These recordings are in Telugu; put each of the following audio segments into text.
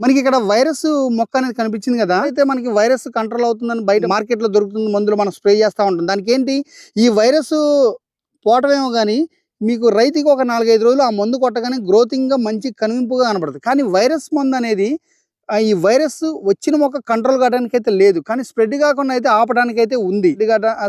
మనకి ఇక్కడ వైరస్ మొక్క అనేది కనిపించింది కదా, అయితే మనకి వైరస్ కంట్రోల్ అవుతుందని బయట మార్కెట్లో దొరుకుతుంది మందులు మనం స్ప్రే చేస్తూ ఉంటాం. దానికి ఏంటి ఈ వైరస్ పోవటమేమో కానీ మీకు రైతుకి ఒక 4-5 రోజులు ఆ మందు కొట్టగానే గ్రోతింగ్గా మంచి కనువింపుగా కనపడుతుంది. కానీ వైరస్ మందు అనేది ఈ వైరస్ వచ్చిన మొక్క కంట్రోల్ కావడానికి అయితే లేదు, కానీ స్ప్రెడ్ కాకుండా అయితే ఆపడానికి అయితే ఉంది.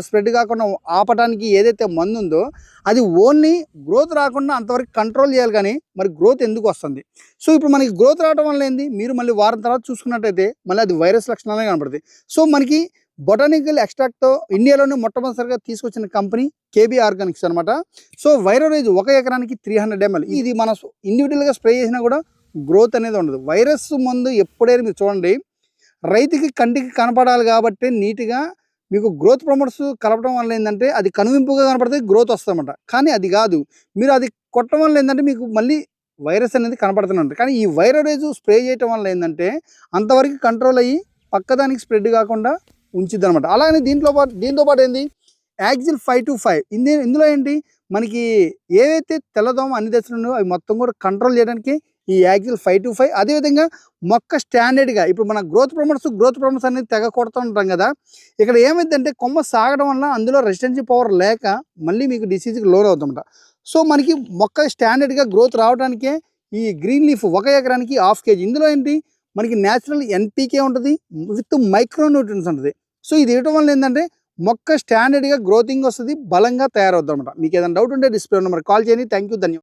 స్ప్రెడ్ కాకుండా ఆపడానికి ఏదైతే మందు ఉందో అది ఓన్లీ గ్రోత్ రాకుండా అంతవరకు కంట్రోల్ చేయాలి, కానీ మరి గ్రోత్ ఎందుకు వస్తుంది? సో ఇప్పుడు మనకి గ్రోత్ రావడం వల్ల ఏంది, మీరు మళ్ళీ వారం తర్వాత చూసుకున్నట్టయితే మళ్ళీ అది వైరస్ లక్షణాలే కనపడుతుంది. సో మనకి బొటానికల్ ఎక్స్ట్రాక్ట్తో ఇండియాలోనే మొట్టమొదటిసారిగా తీసుకొచ్చిన కంపెనీ KB ఆర్గానిక్స్ అనమాట. సో వైరోరేజ్ 1 ఎకరానికి 300 ml. ఇది మన ఇండివిజువల్గా స్ప్రే చేసినా కూడా గ్రోత్ అనేది ఉండదు. వైరస్ మందు ఎప్పుడైనా మీరు చూడండి, రైతుకి కంటికి కనపడాలి కాబట్టి నీట్గా మీకు గ్రోత్ ప్రమోటర్స్ కలపడం వల్ల ఏంటంటే అది కనువింపుగా కనపడుతుంది, గ్రోత్ వస్తుందన్నమాట. కానీ అది కాదు, మీరు అది కొట్టడం వల్ల ఏంటంటే మీకు మళ్ళీ వైరస్ అనేది కనపడుతుంది. కానీ ఈ వైరోరేజ్ స్ప్రే చేయటం వల్ల ఏంటంటే అంతవరకు కంట్రోల్ అయ్యి పక్కదానికి స్ప్రెడ్ కాకుండా ఉంచిద్ది అనమాట. అలాగే దీంతో పాటు ఏంది యాక్సిల్ 525. ఇందులో ఏంటి మనకి ఏవైతే తెల్లదోమ అన్ని దశలు ఉన్నాయో అవి మొత్తం కూడా కంట్రోల్ చేయడానికి ఈ యాక్సిల్ 525. అదేవిధంగా మొక్క స్టాండర్డ్గా ఇప్పుడు మన గ్రోత్ ప్రమోటర్స్ అనేది తెగ కొడుతూ ఉంటాం కదా, ఇక్కడ ఏమైందంటే కొమ్మ సాగడం వల్ల అందులో రెసిస్టెన్సీ పవర్ లేక మళ్ళీ మీకు డిసీజ్కి లోన్ అవుతుందన్నమాట. సో మనకి మొక్క స్టాండర్డ్గా గ్రోత్ రావడానికే ఈ గ్రీన్ లీఫ్ 1 ఎకరానికి 1/2 kg. ఇందులో ఏంటి మనకి న్యాచురల్ NPK ఉంటుంది విత్ మైక్రో న్యూట్రియన్స్ ఉంటుంది. సో ఇది ఇవ్వడం వల్ల ఏంటంటే మొక్క స్టాండర్డ్గా గ్రోతింగ్ వస్తుంది, బలంగా తయారవుతుంది అనమాట. మీకు ఏదైనా డౌట్ ఉంటే డిస్ప్లే నెంబర్ కాల్ చేయండి. థ్యాంక్ యూ, ధన్యవాదాలు.